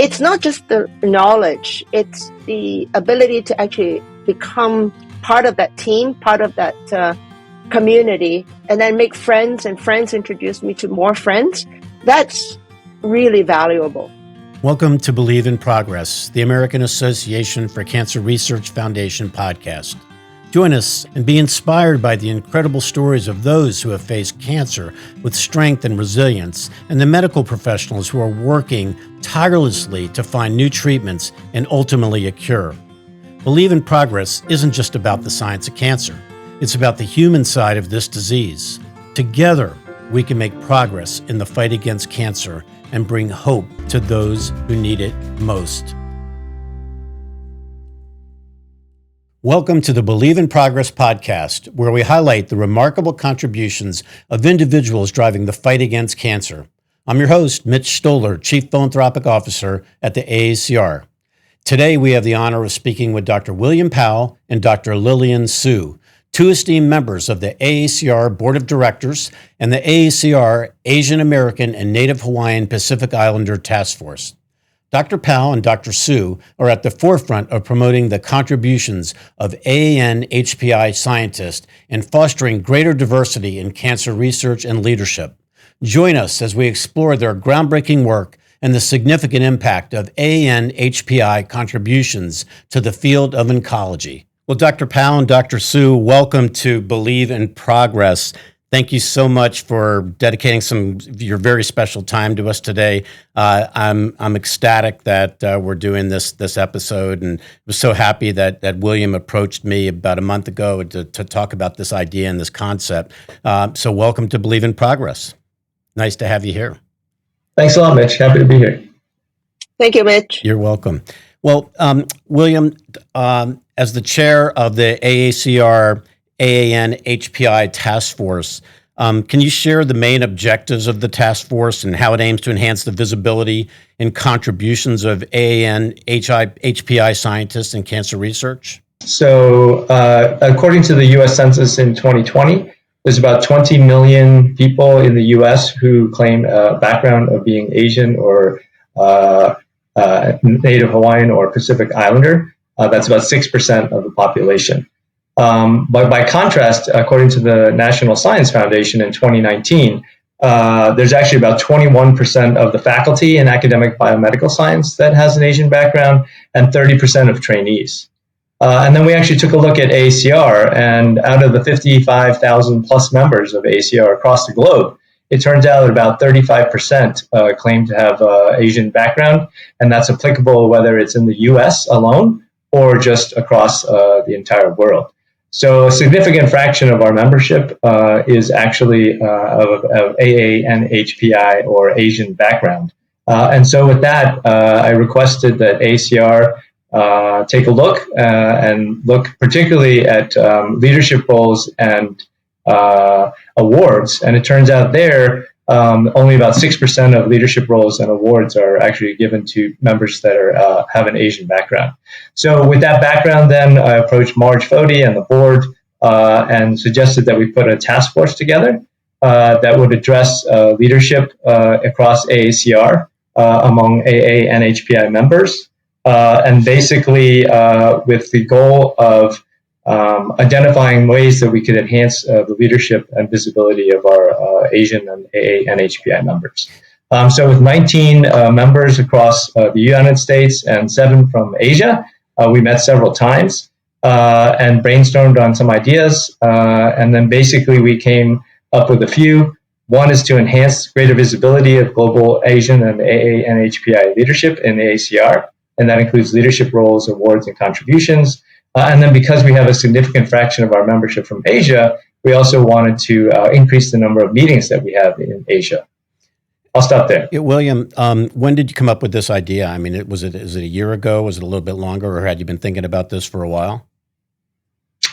it's not just the knowledge, it's the ability to actually become part of that team, part of that community, and then make friends, and friends introduce me to more friends. That's really valuable. Welcome to Believe in Progress, the American Association for Cancer Research Foundation podcast. Join us and be inspired by the incredible stories of those who have faced cancer with strength and resilience, and the medical professionals who are working tirelessly to find new treatments and ultimately a cure. Believe in Progress isn't just about the science of cancer. It's about the human side of this disease. Together, we can make progress in the fight against cancer and bring hope to those who need it most. Welcome to the Believe in Progress podcast, where we highlight the remarkable contributions of individuals driving the fight against cancer. I'm your host, Mitch Stoller, Chief Philanthropic Officer at the AACR. Today, we have the honor of speaking with Dr. William Pao and Dr. Lillian Su, two esteemed members of the AACR Board of Directors and the AACR Asian, American, and Native Hawaiian Pacific Islander Task Force. Dr. Pao and Dr. Su are at the forefront of promoting the contributions of AANHPI scientists and fostering greater diversity in cancer research and leadership. Join us as we explore their groundbreaking work and the significant impact of AANHPI contributions to the field of oncology. Well, Dr. Pao and Dr. Su, welcome to Believe in Progress. Thank you so much for dedicating some of your very special time to us today. I'm ecstatic that we're doing this episode, and was so happy that William approached me about a month ago to talk about this idea and this concept. So welcome to Believe in Progress. Nice to have you here. Thanks a lot, Mitch. Happy to be here. Thank you, Mitch. You're welcome. Well, William, as the chair of the AACR AANHPI Task Force, can you share the main objectives of the task force and how it aims to enhance the visibility and contributions of AANHPI scientists in cancer research? So, according to the U.S. Census in 2020, there's about 20 million people in the U.S. who claim a background of being Asian or Native Hawaiian or Pacific Islander. That's about 6% of the population. But by contrast, according to the National Science Foundation in 2019, there's actually about 21% of the faculty in academic biomedical science that has an Asian background, and 30% of trainees. And then we actually took a look at AACR, and out of the 55,000 plus members of AACR across the globe, it turns out about 35% claim to have Asian background, and that's applicable whether it's in the US alone or just across the entire world. So a significant fraction of our membership is actually of AANHPI or Asian background. And so with that, I requested that AACR take a look and look particularly at leadership roles and awards. And it turns out there, only about 6% of leadership roles and awards are actually given to members that are have an Asian background. So with that background, then I approached Marge Fody and the board and suggested that we put a task force together that would address leadership across AACR among AANHPI members. And basically with the goal of identifying ways that we could enhance the leadership and visibility of our Asian and AANHPI members. So with 19 members across the United States and 7 from Asia, we met several times and brainstormed on some ideas. And then basically we came up with a few. One is to enhance greater visibility of global Asian and AANHPI leadership in AACR. And that includes leadership roles, awards, and contributions. And then because we have a significant fraction of our membership from Asia, we also wanted to increase the number of meetings that we have in Asia. I'll stop there. Yeah, William, when did you come up with this idea? I mean, is it a year ago? Was it a little bit longer, or had you been thinking about this for a while?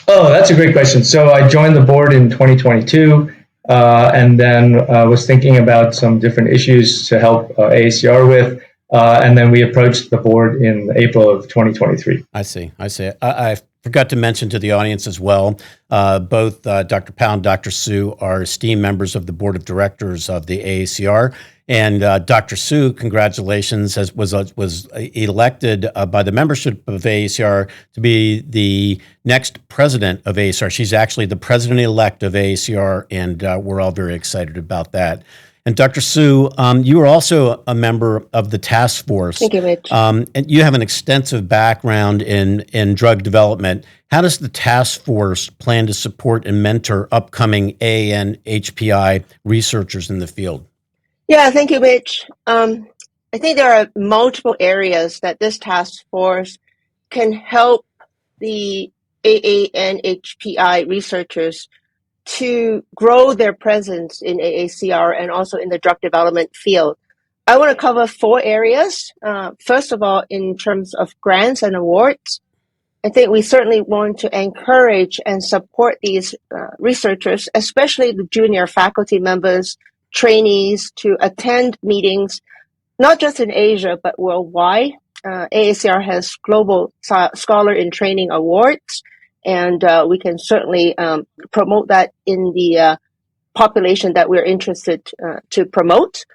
Oh, that's a great question. So I joined the board in 2022 and then was thinking about some different issues to help AACR with. And then we approached the board in April of 2023. I see. I forgot to mention to the audience as well, both Dr. Pao and Dr. Su are esteemed members of the board of directors of the AACR. And Dr. Su, congratulations, was elected by the membership of AACR to be the next president of AACR. She's actually the president-elect of AACR, and we're all very excited about that. And Dr. Su, you are also a member of the task force. Thank you, Mitch. And you have an extensive background in drug development. How does the task force plan to support and mentor upcoming AANHPI researchers in the field? Yeah, thank you, Mitch. I think there are multiple areas that this task force can help the AANHPI researchers to grow their presence in AACR and also in the drug development field. I want to cover 4 areas. First of all, in terms of grants and awards, I think we certainly want to encourage and support these researchers, especially the junior faculty members, trainees, to attend meetings, not just in Asia, but worldwide. AACR has Global Scholar in Training Awards, and we can certainly promote that in the population that we're interested to promote.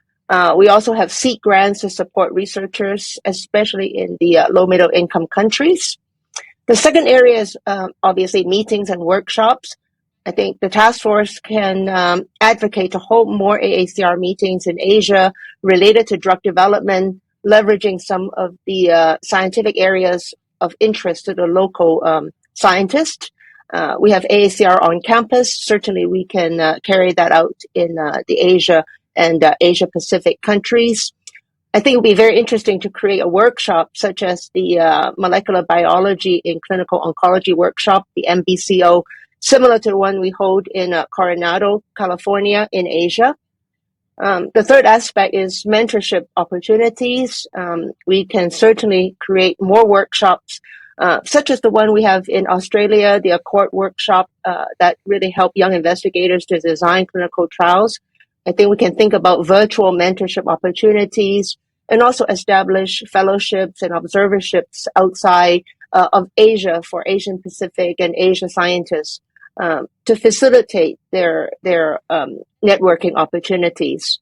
We also have seed grants to support researchers, especially in the low-middle income countries. The second area is obviously meetings and workshops. I think the task force can advocate to hold more AACR meetings in Asia related to drug development, leveraging some of the scientific areas of interest to the local scientists. We have AACR on campus. Certainly we can carry that out in the Asia and Asia Pacific countries. I think it would be very interesting to create a workshop such as the Molecular Biology in Clinical Oncology workshop, the MBCO, similar to the one we hold in Coronado, California in Asia. The third aspect is mentorship opportunities. We can certainly create more workshops, such as the one we have in Australia, the Accord workshop, that really help young investigators to design clinical trials. I think we can think about virtual mentorship opportunities and also establish fellowships and observerships outside of Asia for Asian Pacific and Asia scientists to facilitate their networking opportunities.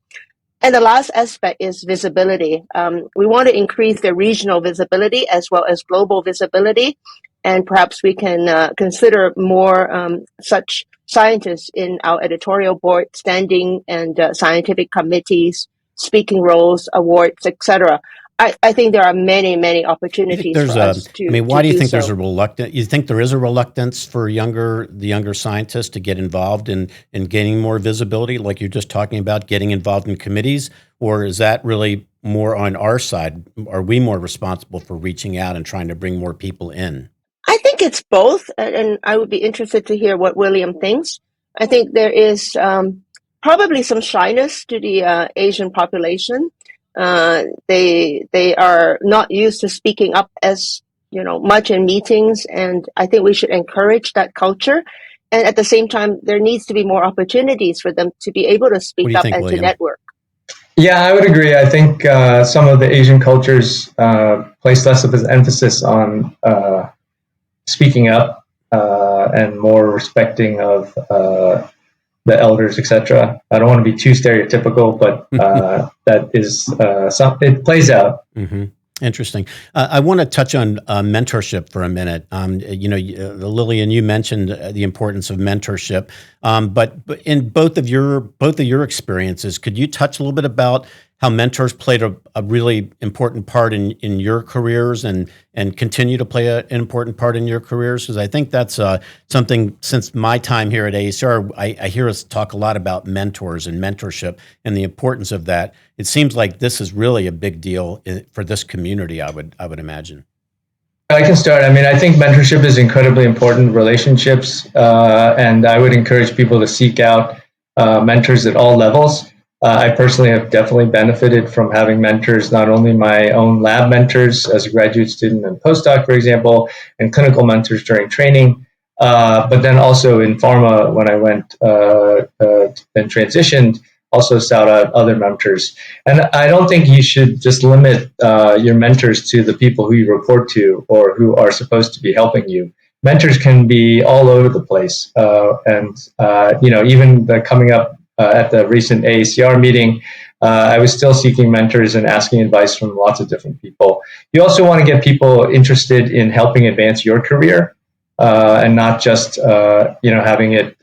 And the last aspect is visibility. We want to increase the regional visibility as well as global visibility, and perhaps we can consider more such scientists in our editorial board, standing and scientific committees, speaking roles, awards, etc. I think there are many opportunities for us to. Why do you think there's a reluctance? You think there is a reluctance for the younger scientists to get involved in gaining more visibility, like you're just talking about, getting involved in committees, or is that really more on our side? Are we more responsible for reaching out and trying to bring more people in? I think it's both, and I would be interested to hear what William thinks. I think there is probably some shyness to the Asian population. They are not used to speaking up as much in meetings, and I think we should encourage that culture. And at the same time, there needs to be more opportunities for them to be able to speak up and William? To network. Yeah, I would agree. I think some of the Asian cultures place less of an emphasis on speaking up and more respecting of the elders, etc. I don't want to be too stereotypical, but that is it plays out. Mm-hmm. Interesting. I want to touch on mentorship for a minute. Lillian, you mentioned the importance of mentorship, but in both of your experiences, could you touch a little bit about how mentors played a really important part in your careers and continue to play an important part in your careers? Because I think that's something, since my time here at AACR, I hear us talk a lot about mentors and mentorship and the importance of that. It seems like this is really a big deal for this community, I would imagine. I can start. I think mentorship is incredibly important, relationships, and I would encourage people to seek out mentors at all levels. I personally have definitely benefited from having mentors, not only my own lab mentors as a graduate student and postdoc, for example, and clinical mentors during training, but then also in pharma when I went and transitioned, also sought out other mentors. And I don't think you should just limit your mentors to the people who you report to or who are supposed to be helping you. Mentors can be all over the place. Even coming up at the recent AACR meeting, I was still seeking mentors and asking advice from lots of different people. You also want to get people interested in helping advance your career, and not just having it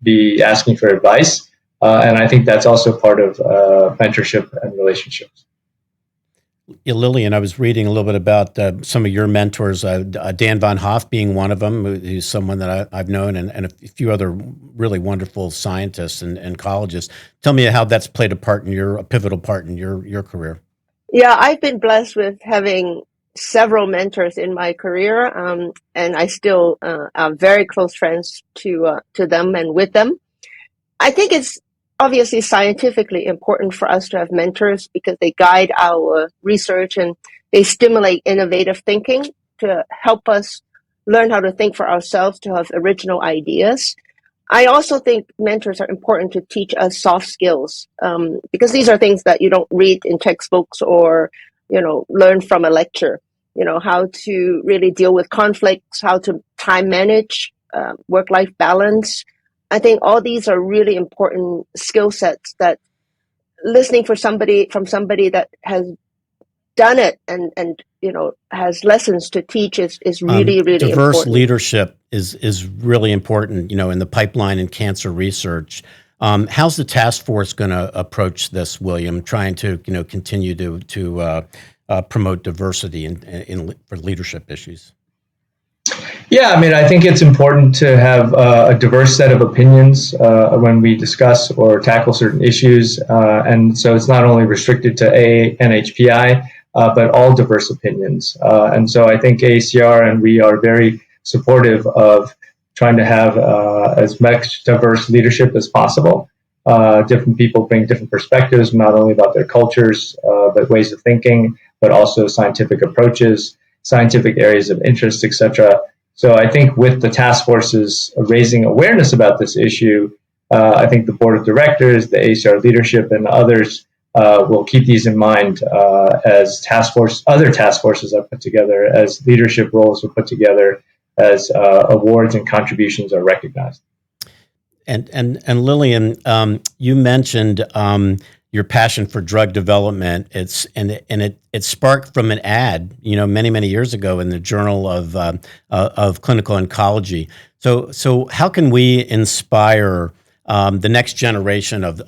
be asking for advice. And I think that's also part of mentorship and relationships. Yeah, Lillian, I was reading a little bit about some of your mentors, Dan Von Hoff being one of them, who's someone that I've known, and a few other really wonderful scientists and ecologists. Tell me how that's played a pivotal part in your career. Yeah, I've been blessed with having several mentors in my career, and I still am very close friends to them and with them. I think it's obviously scientifically important for us to have mentors because they guide our research and they stimulate innovative thinking to help us learn how to think for ourselves, to have original ideas. I also think mentors are important to teach us soft skills, because these are things that you don't read in textbooks or, learn from a lecture. How to really deal with conflicts, how to time manage, work-life balance. I think all these are really important skill sets that listening from somebody that has done it and has lessons to teach is really, really diverse important. Leadership is really important, in the pipeline in cancer research. How's the task force going to approach this, William, trying to continue to promote diversity for leadership issues? Yeah, I think it's important to have a diverse set of opinions when we discuss or tackle certain issues. And so it's not only restricted to AANHPI, but all diverse opinions. And so I think AACR and we are very supportive of trying to have as much diverse leadership as possible. Different people bring different perspectives, not only about their cultures, but ways of thinking, but also scientific approaches, scientific areas of interest, etc. So I think with the task forces raising awareness about this issue, I think the board of directors, the AACR leadership, and others will keep these in mind as other task forces are put together, as leadership roles are put together, as awards and contributions are recognized. And Lillian, you mentioned your passion for drug development. It sparked from an ad, many years ago in the Journal of Clinical Oncology. So how can we inspire the next generation of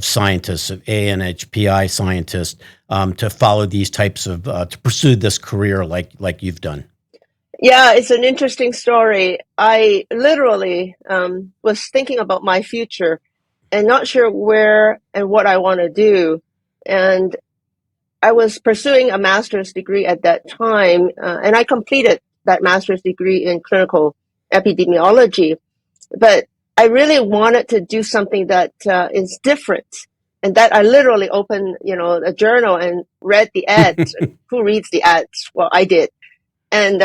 scientists, of AANHPI scientists, to follow these types of to pursue this career like you've done? Yeah, it's an interesting story. I literally was thinking about my future and not sure where and what I want to do. And I was pursuing a master's degree at that time, and I completed that master's degree in clinical epidemiology. But I really wanted to do something that is different, and that I literally opened, a journal and read the ads. Who reads the ads? Well, I did. And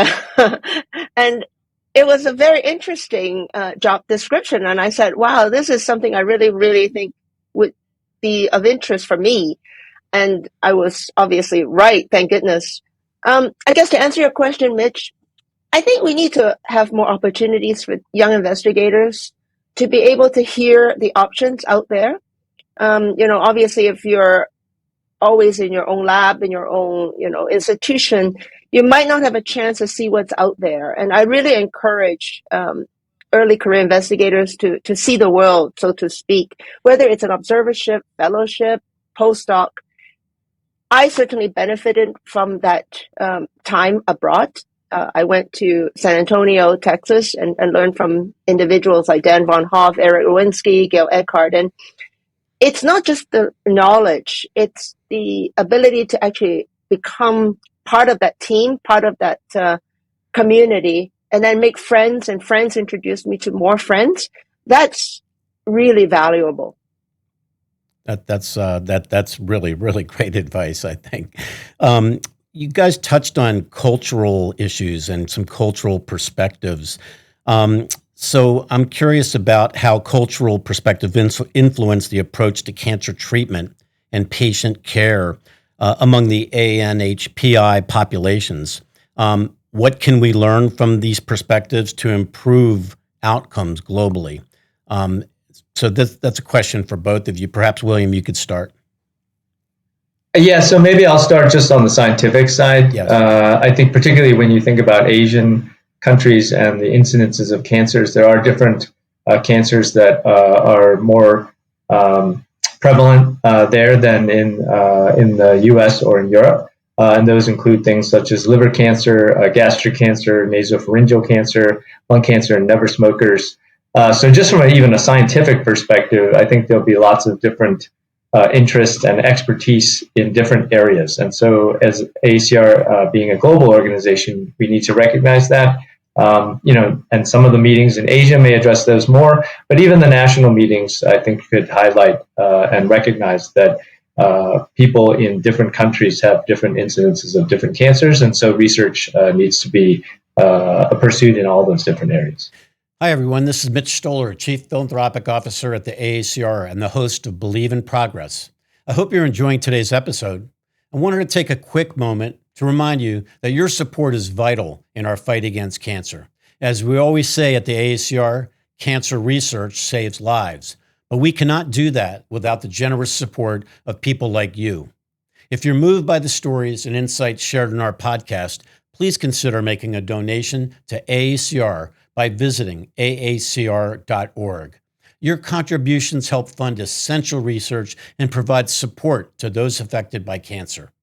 and it was a very interesting job description. And I said, wow, this is something I really, really think would be of interest for me. And I was obviously right, thank goodness. I guess to answer your question, Mitch, I think we need to have more opportunities for young investigators to be able to hear the options out there. Obviously, if you're always in your own lab, in your own, institution, you might not have a chance to see what's out there. And I really encourage early career investigators to see the world, so to speak, whether it's an observership, fellowship, postdoc. I certainly benefited from that time abroad. I went to San Antonio, Texas, and learned from individuals like Dan Von Hoff, Eric Lewinsky, Gail Eckhart. And it's not just the knowledge, it's the ability to actually become part of that team, part of that community, and then make friends, and friends introduce me to more friends. That's really valuable. That's really great advice, I think. You guys touched on cultural issues and some cultural perspectives. So I'm curious about how cultural perspective influence the approach to cancer treatment and patient care among the AANHPI populations. What can we learn from these perspectives to improve outcomes globally? So that's a question for both of you. Perhaps, William, you could start. Yeah, so maybe I'll start just on the scientific side. Yes. I think particularly when you think about Asian countries and the incidences of cancers, there are different cancers that are more prevalent there than in the U.S. or in Europe. And those include things such as liver cancer, gastric cancer, nasopharyngeal cancer, lung cancer, and never smokers. So just from even a scientific perspective, I think there'll be lots of different interest and expertise in different areas. And so as AACR being a global organization, we need to recognize that. And some of the meetings in Asia may address those more, but even the national meetings, I think, could highlight and recognize that people in different countries have different incidences of different cancers. And so research needs to be pursued in all those different areas. Hi, everyone. This is Mitch Stoller, Chief Philanthropic Officer at the AACR and the host of Believe in Progress. I hope you're enjoying today's episode. I wanted to take a quick moment to remind you that your support is vital in our fight against cancer. As we always say at the AACR, cancer research saves lives, but we cannot do that without the generous support of people like you. If you're moved by the stories and insights shared in our podcast, please consider making a donation to AACR by visiting aacr.org. Your contributions help fund essential research and provide support to those affected by cancer.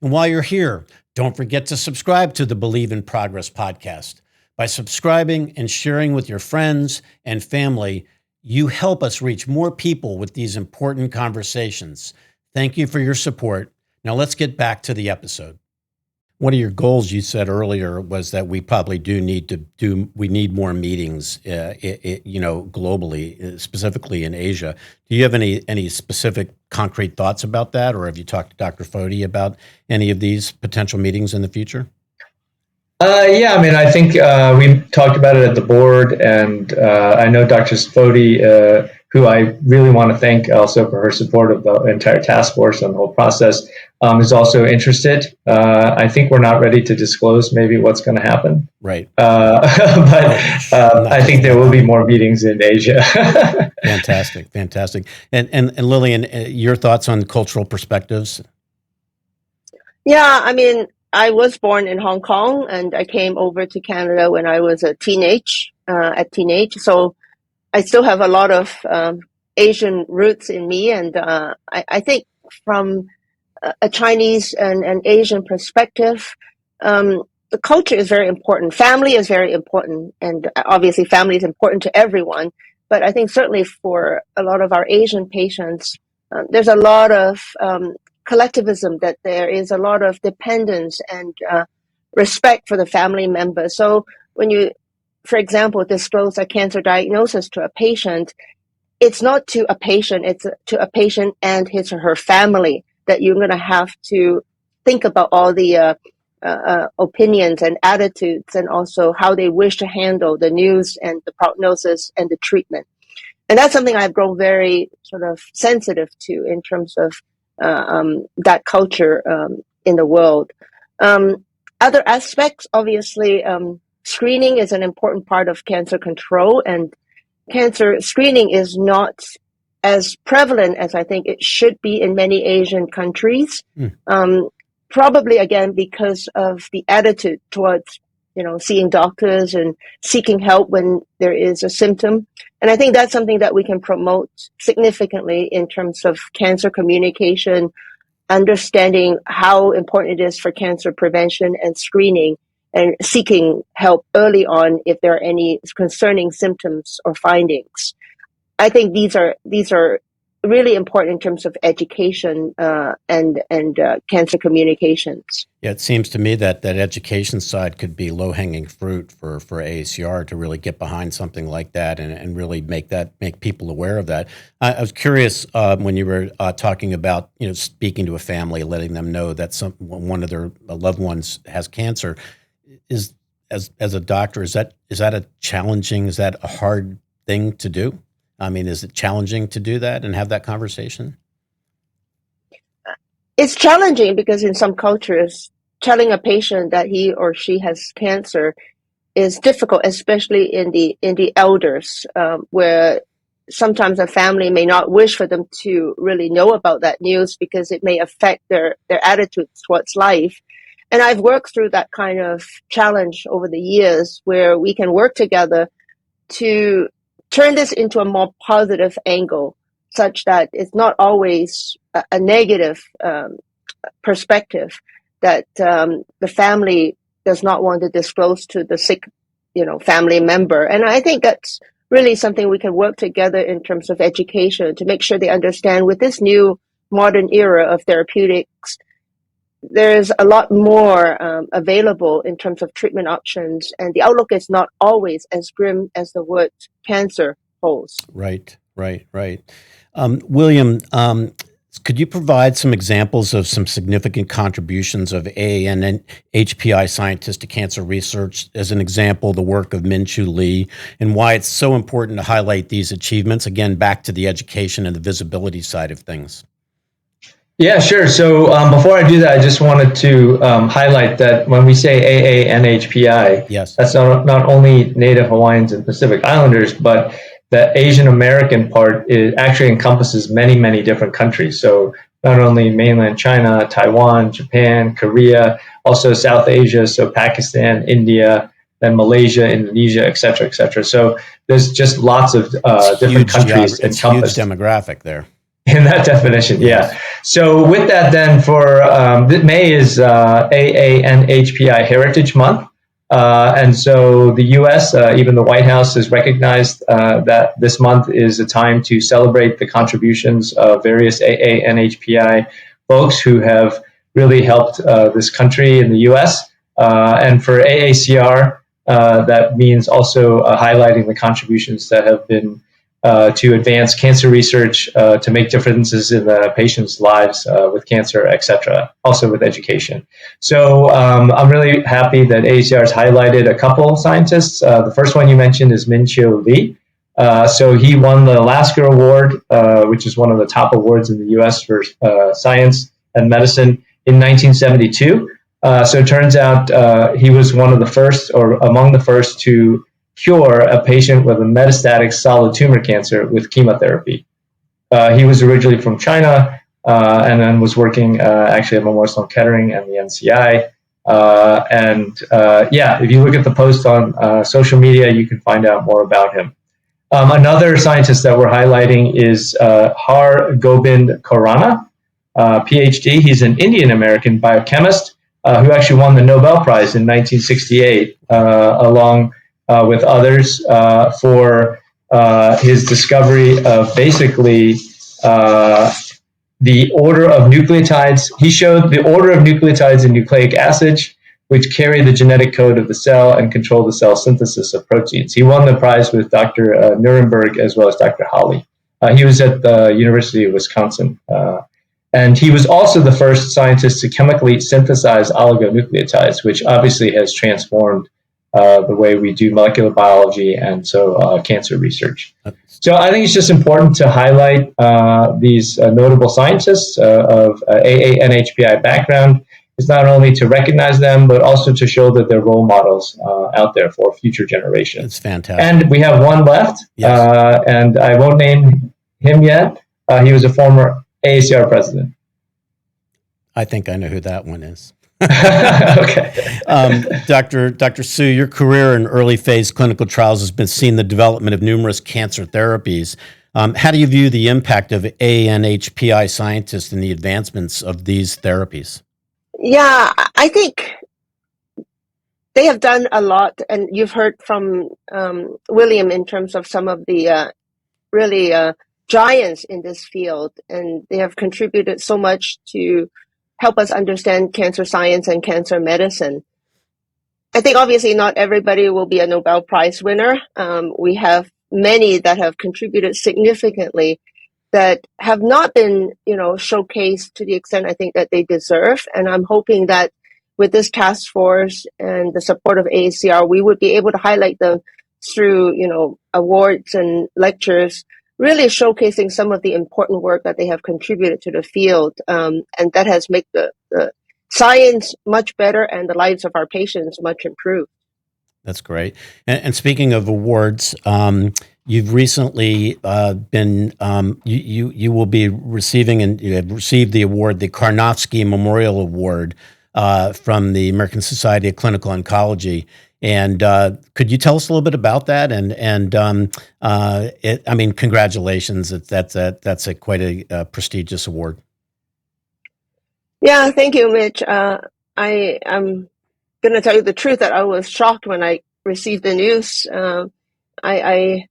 And while you're here, don't forget to subscribe to the Believe in Progress podcast. By subscribing and sharing with your friends and family, you help us reach more people with these important conversations. Thank you for your support. Now let's get back to the episode. One of your goals you said earlier was that we probably we need more meetings, globally, specifically in Asia. Do you have any specific concrete thoughts about that, or have you talked to Dr. Foti about any of these potential meetings in the future? I think we talked about it at the board, and I know Dr. Foti, who I really want to thank also for her support of the entire task force and the whole process, is also interested. I think we're not ready to disclose maybe what's going to happen. Right. But I think there will be more meetings in Asia. Fantastic. And Lillian, your thoughts on cultural perspectives? Yeah, I was born in Hong Kong, and I came over to Canada when I was at teenage. So I still have a lot of Asian roots in me, and I think from a Chinese and Asian perspective, the culture is very important. Family is very important, and obviously family is important to everyone. But I think certainly for a lot of our Asian patients, there's a lot of collectivism, that there is a lot of dependence and respect for the family members. So when you, for example, disclose a cancer diagnosis to a patient, it's not to a patient, it's to a patient and his or her family, that you're going to have to think about all the opinions and attitudes, and also how they wish to handle the news and the prognosis and the treatment. And that's something I've grown very sort of sensitive to in terms of that culture in the world. Other aspects, obviously, screening is an important part of cancer control, and cancer screening is not as prevalent as I think it should be in many Asian countries. Probably, again, because of the attitude towards, seeing doctors and seeking help when there is a symptom. And I think that's something that we can promote significantly in terms of cancer communication, understanding how important it is for cancer prevention and screening, and seeking help early on if there are any concerning symptoms or findings. I think these are really important in terms of education and cancer communications. Yeah, it seems to me that education side could be low-hanging fruit for AACR to really get behind something like that and really make people aware of that. I was curious when you were talking about speaking to a family, letting them know that one of their loved ones has cancer. As a doctor, is that a hard thing to do? Is it challenging to do that and have that conversation? It's challenging because in some cultures, telling a patient that he or she has cancer is difficult, especially in the elders, where sometimes a family may not wish for them to really know about that news because it may affect their attitudes towards life. And I've worked through that kind of challenge over the years where we can work together to turn this into a more positive angle, such that it's not always a negative perspective that the family does not want to disclose to the sick, family member. And I think that's really something we can work together in terms of education to make sure they understand with this new modern era of therapeutics, there's a lot more available in terms of treatment options, and the outlook is not always as grim as the word cancer holds. Right. William, could you provide some examples of some significant contributions of AANHPI scientists to cancer research? As an example, the work of Min-Chu Lee, and why it's so important to highlight these achievements, again, back to the education and the visibility side of things. Yeah, sure. So before I do that, I just wanted to highlight that when we say AANHPI, yes, that's not only Native Hawaiians and Pacific Islanders, but the Asian American part actually encompasses many, many different countries. So not only mainland China, Taiwan, Japan, Korea, also South Asia, so Pakistan, India, then Malaysia, Indonesia, et cetera, et cetera. So there's just lots of different countries encompassed. Huge demographic there. In that definition, yes. Yeah. So with that, then for May is AANHPI Heritage Month. And so the U.S., even the White House, has recognized that this month is a time to celebrate the contributions of various AANHPI folks who have really helped this country in the U.S. And for AACR, that means also highlighting the contributions that have been to advance cancer research, to make differences in the patients' lives with cancer, et cetera, also with education. So I'm really happy that AACR has highlighted a couple scientists. The first one you mentioned is Min-Chu Lee. So he won the Lasker Award, which is one of the top awards in the U.S. for science and medicine in 1972. So it turns out he was one of the first, or among the first, to cure a patient with a metastatic solid tumor cancer with chemotherapy. He was originally from China and then was working actually at Memorial Sloan Kettering and the NCI. If you look at the post on social media, you can find out more about him. Another scientist that we're highlighting is Har Gobind Khorana, PhD. He's an Indian American biochemist who actually won the Nobel Prize in 1968 along with others for his discovery of basically the order of nucleotides. He showed the order of nucleotides in nucleic acids, which carry the genetic code of the cell and control the cell synthesis of proteins. He won the prize with Dr. Nuremberg as well as Dr. Hawley. He was at the University of Wisconsin. And he was also the first scientist to chemically synthesize oligonucleotides, which obviously has transformed the way we do molecular biology and so cancer research. So I think it's just important to highlight these notable scientists of AANHPI background. It's not only to recognize them, but also to show that they're role models out there for future generations. It's fantastic. And we have one left, yes. And I won't name him yet. He was a former AACR president. I think I know who that one is. Okay. Dr. Su, your career in early phase clinical trials has been seen the development of numerous cancer therapies. How do you view the impact of AANHPI scientists in the advancements of these therapies? Yeah, I think they have done a lot, and you've heard from William in terms of some of the really giants in this field, and they have contributed so much to help us understand cancer science and cancer medicine. I think obviously not everybody will be a Nobel Prize winner. We have many that have contributed significantly that have not been, showcased to the extent I think that they deserve. And I'm hoping that with this task force and the support of AACR, we would be able to highlight them through, awards and lectures, really showcasing some of the important work that they have contributed to the field. And that has made the science much better and the lives of our patients much improved. That's great. And speaking of awards, You've recently been you will be receiving, and you have received the award, the Karnofsky Memorial Award from the American Society of Clinical Oncology. And could you tell us a little bit about that? I mean, congratulations! That's quite a prestigious award. Yeah, thank you, Mitch. I'm going to tell you the truth that I was shocked when I received the news. I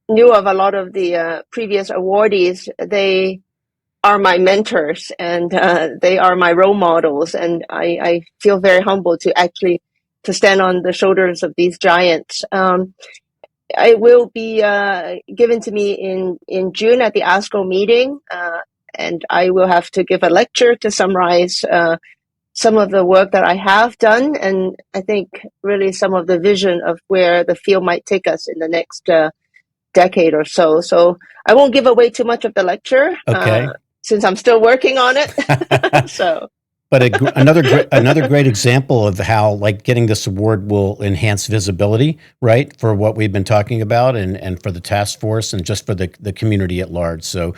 knew of a lot of the previous awardees. They are my mentors, and they are my role models. And I feel very humbled to stand on the shoulders of these giants. It will be given to me in June at the ASCO meeting, and I will have to give a lecture to summarize some of the work that I have done, and I think really some of the vision of where the field might take us in the next decade or so. So I won't give away too much of the lecture, Okay. since I'm still working on it. So, but another great example of how like getting this award will enhance visibility, right, for what we've been talking about, and for the task force, and just for the community at large. So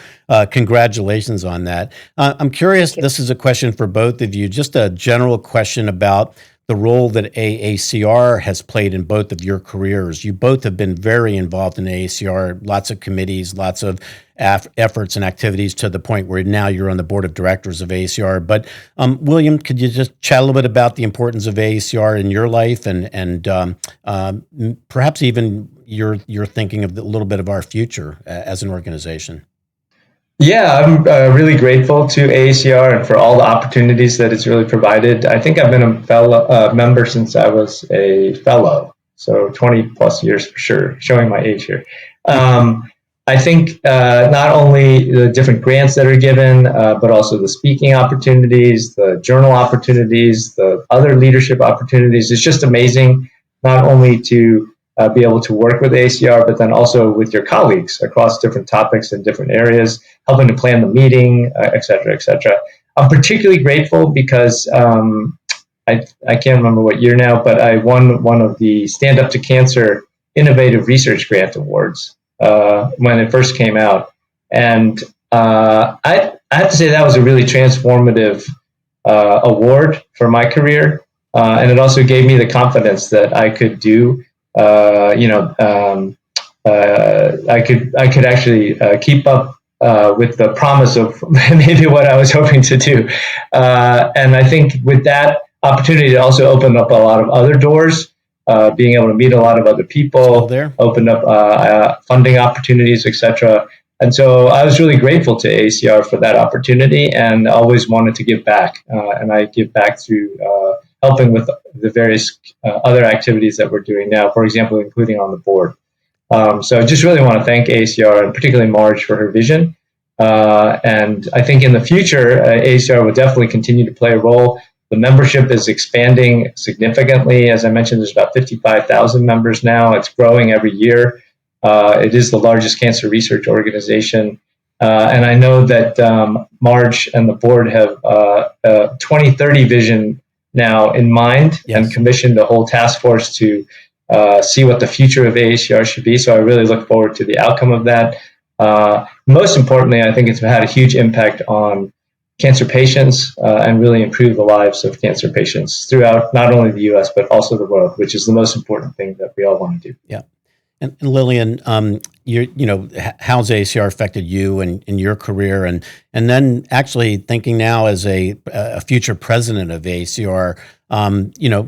congratulations on that. I'm curious, this is a question for both of you, just a general question about the role that AACR has played in both of your careers. You both have been very involved in AACR, lots of committees, lots of efforts and activities, to the point where now you're on the board of directors of AACR. But William, could you just chat a little bit about the importance of AACR in your life, and perhaps even your thinking of a little bit of our future as an organization? Yeah, I'm really grateful to AACR and for all the opportunities that it's really provided. I think I've been a fellow member since I was a fellow, so 20 plus years for sure, showing my age here. I think not only the different grants that are given, but also the speaking opportunities, the journal opportunities, the other leadership opportunities. It's just amazing, not only to be able to work with AACR, but then also with your colleagues across different topics and different areas, helping to plan the meeting, et cetera, et cetera. I'm particularly grateful because I can't remember what year now, but I won one of the Stand Up to Cancer Innovative Research Grant Awards when it first came out. And I have to say that was a really transformative award for my career. And it also gave me the confidence that I could do I could actually keep up with the promise of maybe what I was hoping to do. And I think with that opportunity, it also opened up a lot of other doors, being able to meet a lot of other people, opened up funding opportunities, etc. And so I was really grateful to AACR for that opportunity, and always wanted to give back. And I give back through helping with the various other activities that we're doing now, for example, including on the board. So I just really want to thank AACR, and particularly Marge, for her vision. And I think in the future, AACR will definitely continue to play a role. The membership is expanding significantly. As I mentioned, there's about 55,000 members now. It's growing every year. It is the largest cancer research organization. And I know that Marge and the board have a 2030 vision now in mind, and commissioned a whole task force to see what the future of AACR should be. So I really look forward to the outcome of that. Most importantly, I think it's had a huge impact on cancer patients and really improved the lives of cancer patients throughout not only the U.S., but also the world, which is the most important thing that we all want to do. Yeah. And Lillian, how's AACR affected you and in your career, and then actually thinking now as a future president of AACR,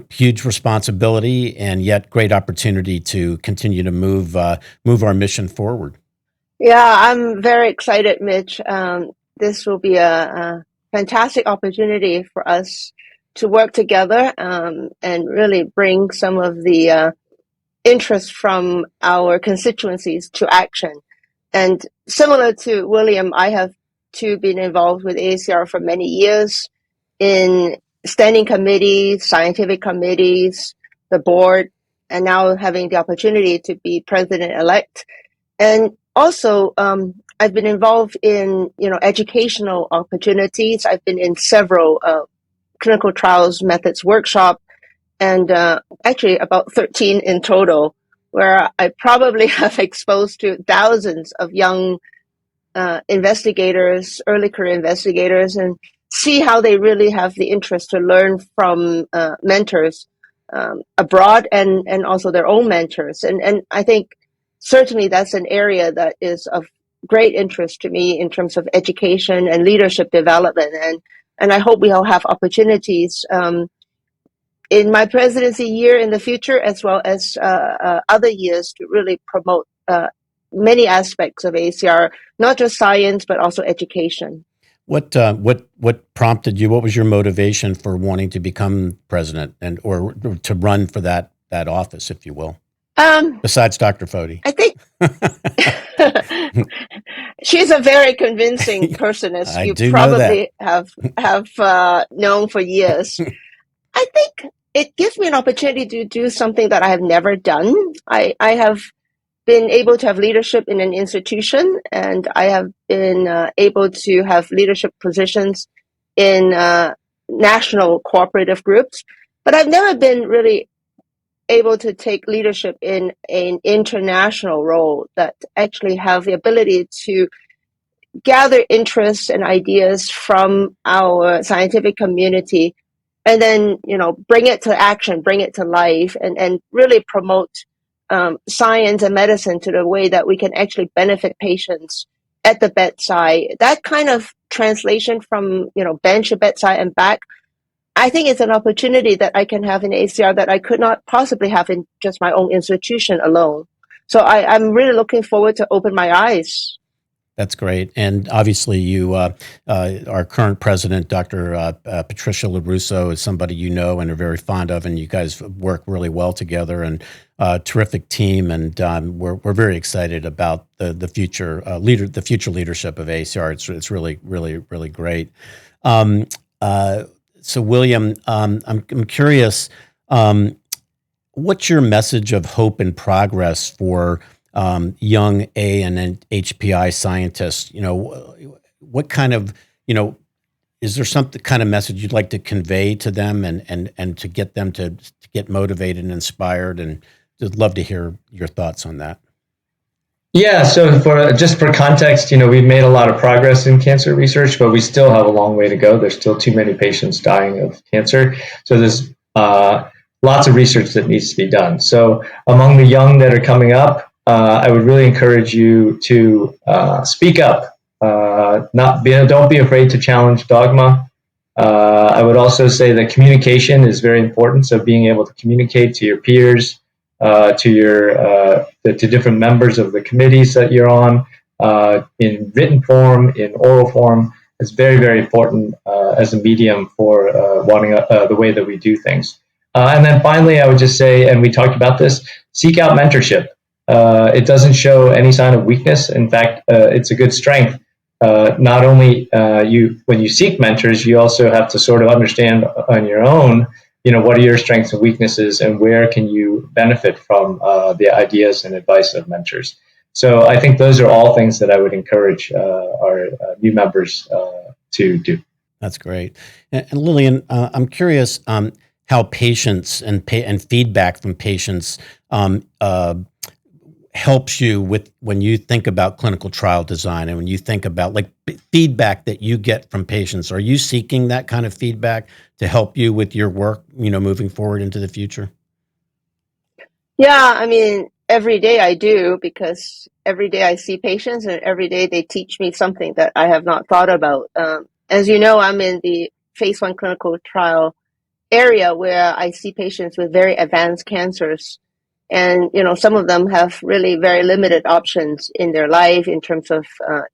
huge responsibility and yet great opportunity to continue to move our mission forward. Yeah, I'm very excited, Mitch. This will be a fantastic opportunity for us to work together and really bring some of the interest from our constituencies to action. And similar to William, I have too been involved with AACR for many years in standing committees, scientific committees, the board, and now having the opportunity to be president-elect. And also, I've been involved in, educational opportunities. I've been in several clinical trials methods workshop, and actually about 13 in total, where I probably have exposed to thousands of young investigators, early career investigators, and see how they really have the interest to learn from mentors abroad and also their own mentors. And I think certainly that's an area that is of great interest to me in terms of education and leadership development. And I hope we all have opportunities in my presidency year in the future, as well as other years, to really promote many aspects of AACR, not just science, but also education. What prompted you? What was your motivation for wanting to become president or to run for that office, if you will? Besides Dr. Foti, I think she's a very convincing person, as you probably have known for years. I think it gives me an opportunity to do something that I have never done. I have been able to have leadership in an institution, and I have been able to have leadership positions in national cooperative groups, but I've never been really able to take leadership in an international role that actually have the ability to gather interests and ideas from our scientific community and then, bring it to action, bring it to life, and really promote science and medicine to the way that we can actually benefit patients at the bedside. That kind of translation from, bench to bedside and back, I think it's an opportunity that I can have in AACR that I could not possibly have in just my own institution alone. So I'm really looking forward to open my eyes. That's great. And obviously you, our current president, Dr. Patricia LaRusso, is somebody you know and are very fond of, and you guys work really well together, and terrific team. And we're very excited about the future leadership of AACR. It's really, really, really great. So William, I'm curious, what's your message of hope and progress for young AANHPI scientists? What kind of, is there some kind of message you'd like to convey to them and to get them to get motivated and inspired? And I'd love to hear your thoughts on that. Yeah, so for context, we've made a lot of progress in cancer research, but we still have a long way to go. There's still too many patients dying of cancer. So there's lots of research that needs to be done. So among the young that are coming up, I would really encourage you to speak up. Don't be afraid to challenge dogma. I would also say that communication is very important. So being able to communicate to your peers, to different members of the committees that you're on, in written form, in oral form, is very, very important as a medium for the way that we do things. And then finally, I would just say, and we talked about this, seek out mentorship. It doesn't show any sign of weakness. In fact, it's a good strength. Not only when you seek mentors, you also have to sort of understand on your own, what are your strengths and weaknesses, and where can you benefit from the ideas and advice of mentors. So I think those are all things that I would encourage our new members to do. That's great. And Lillian, I'm curious how patients and feedback from patients helps you when you think about clinical trial design, and when you think about feedback that you get from patients. Are you seeking that kind of feedback to help you with your work, moving forward into the future? Yeah, I mean, every day I do, because every day I see patients, and every day they teach me something that I have not thought about. As you know, I'm in the phase 1 clinical trial area where I see patients with very advanced cancers. And, some of them have really very limited options in their life in terms of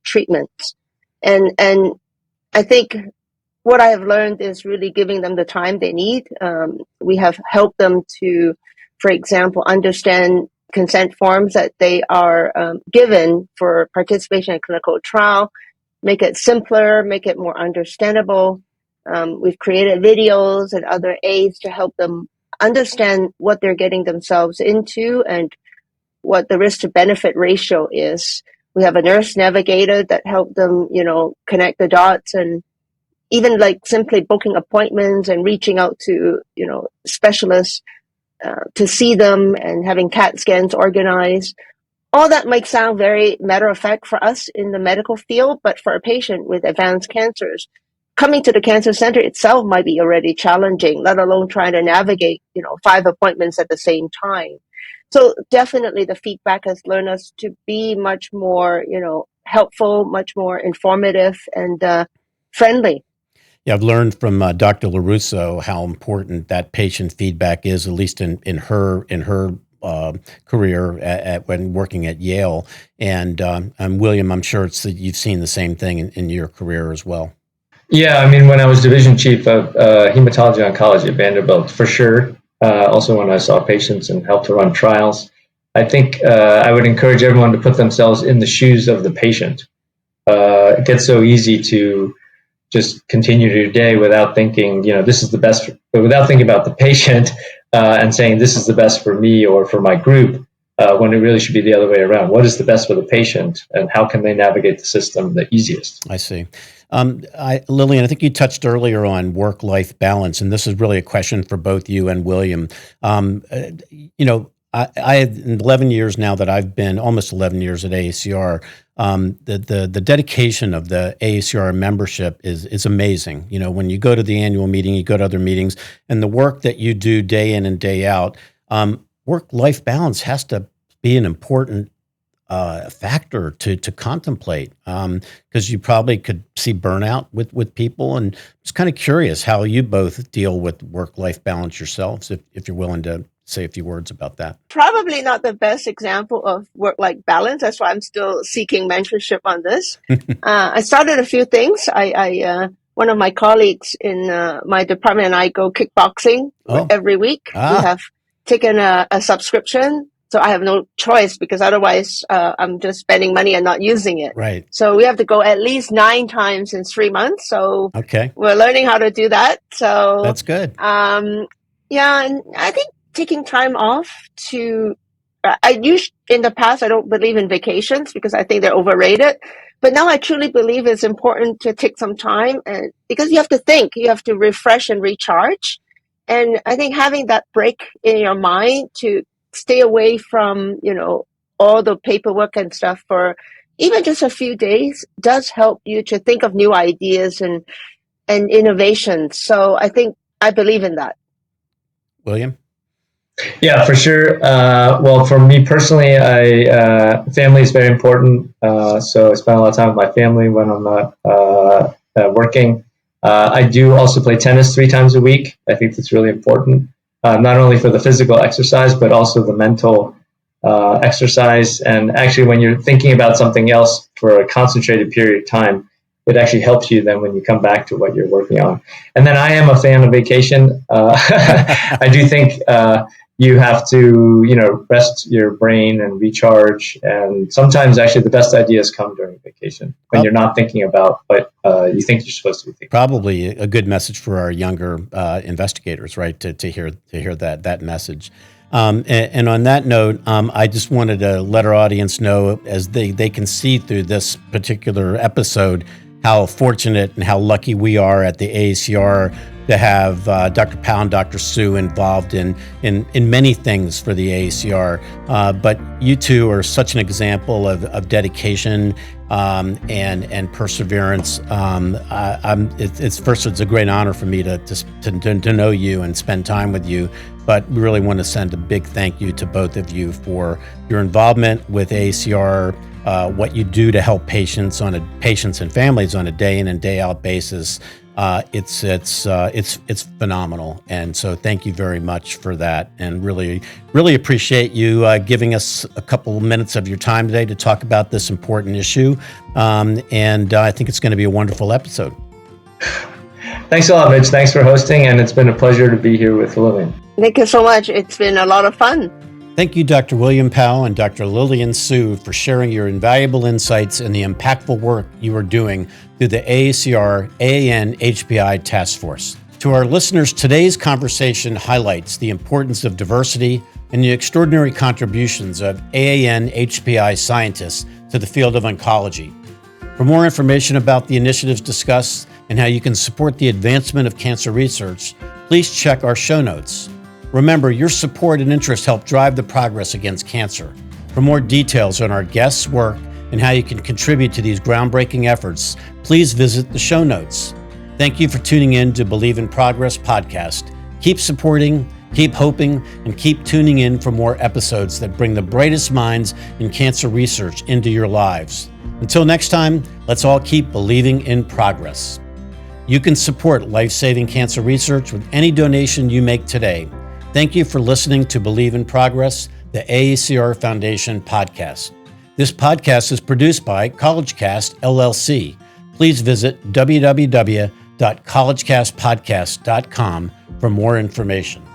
treatment. And I think what I have learned is really giving them the time they need. We have helped them to, for example, understand consent forms that they are given for participation in clinical trial, make it simpler, make it more understandable. We've created videos and other aids to help them understand what they're getting themselves into and what the risk to benefit ratio is. We have a nurse navigator that helped them, connect the dots, and even simply booking appointments and reaching out to, specialists. to see them and having CAT scans organized. All that might sound very matter of fact for us in the medical field, but for a patient with advanced cancers, coming to the cancer center itself might be already challenging, let alone trying to navigate, 5 appointments at the same time. So definitely the feedback has learned us to be much more, helpful, much more informative and friendly. Yeah, I've learned from Dr. LaRusso how important that patient feedback is, at least in her career when working at Yale. And William, I'm sure you've seen the same thing in your career as well. Yeah, I mean, when I was division chief of hematology oncology at Vanderbilt, for sure. Also, when I saw patients and helped to run trials, I think I would encourage everyone to put themselves in the shoes of the patient. It gets so easy to just continue your day without thinking, this is the best, but without thinking about the patient and saying this is the best for me or for my group, when it really should be the other way around. What is the best for the patient and how can they navigate the system the easiest? I see. Lillian, I think you touched earlier on work-life balance, and this is really a question for both you and William. I have 11 years now that I've been, almost 11 years at AACR. The dedication of the AACR membership is amazing. When you go to the annual meeting, you go to other meetings, and the work that you do day in and day out, work-life balance has to be an important factor to contemplate, because you probably could see burnout with people. And just kind of curious how you both deal with work-life balance yourselves, if you're willing to say a few words about that. Probably not the best example of work-life balance. That's why I'm still seeking mentorship on this. I started a few things. One of my colleagues in my department and I go kickboxing every week. We have taken a subscription. So I have no choice because otherwise I'm just spending money and not using it. Right. So we have to go at least 9 times in 3 months. So we're learning how to do that. So that's good. Yeah, and I think taking time off to, in the past, I don't believe in vacations because I think they're overrated. But now I truly believe it's important to take some time, and because you have to think, you have to refresh and recharge. And I think having that break in your mind to stay away from, all the paperwork and stuff for even just a few days does help you to think of new ideas and innovations. So I believe in that. William? Yeah, for sure. Well, for me personally, family is very important. So I spend a lot of time with my family when I'm not working. I do also play tennis 3 times a week. I think that's really important, not only for the physical exercise, but also the mental exercise. And actually, when you're thinking about something else for a concentrated period of time, it actually helps you then when you come back to what you're working on. And then I am a fan of vacation. I do think you have to, rest your brain and recharge. And sometimes actually the best ideas come during vacation when you're not thinking about what you think you're supposed to be thinking. Probably a good message for our younger investigators, right? To hear that message. And on that note, I just wanted to let our audience know, as they can see through this particular episode, how fortunate and how lucky we are at the AACR to have Dr. Pao and Dr. Sue involved in many things for the AACR. But you two are such an example of dedication and perseverance. It's a great honor for me to know you and spend time with you. But we really want to send a big thank you to both of you for your involvement with AACR, what you do to help patients and families on a day in and day out basis. It's phenomenal, and so thank you very much for that, and really appreciate you giving us a couple minutes of your time today to talk about this important issue. And I think it's going to be a wonderful episode. Thanks a lot, Mitch. Thanks for hosting, and it's been a pleasure to be here with Lillian. Thank you so much. It's been a lot of fun. Thank you, Dr. William Pao and Dr. Lillian Sue, for sharing your invaluable insights and the impactful work you are doing through the AACR AANHPI Task Force. To our listeners, today's conversation highlights the importance of diversity and the extraordinary contributions of AANHPI scientists to the field of oncology. For more information about the initiatives discussed and how you can support the advancement of cancer research, please check our show notes. Remember, your support and interest help drive the progress against cancer. For more details on our guests' work and how you can contribute to these groundbreaking efforts, please visit the show notes. Thank you for tuning in to Believe in Progress podcast. Keep supporting, keep hoping, and keep tuning in for more episodes that bring the brightest minds in cancer research into your lives. Until next time, let's all keep believing in progress. You can support life-saving cancer research with any donation you make today. Thank you for listening to Believe in Progress, the AACR Foundation podcast. This podcast is produced by CollegeCast, LLC. Please visit www.collegecastpodcast.com for more information.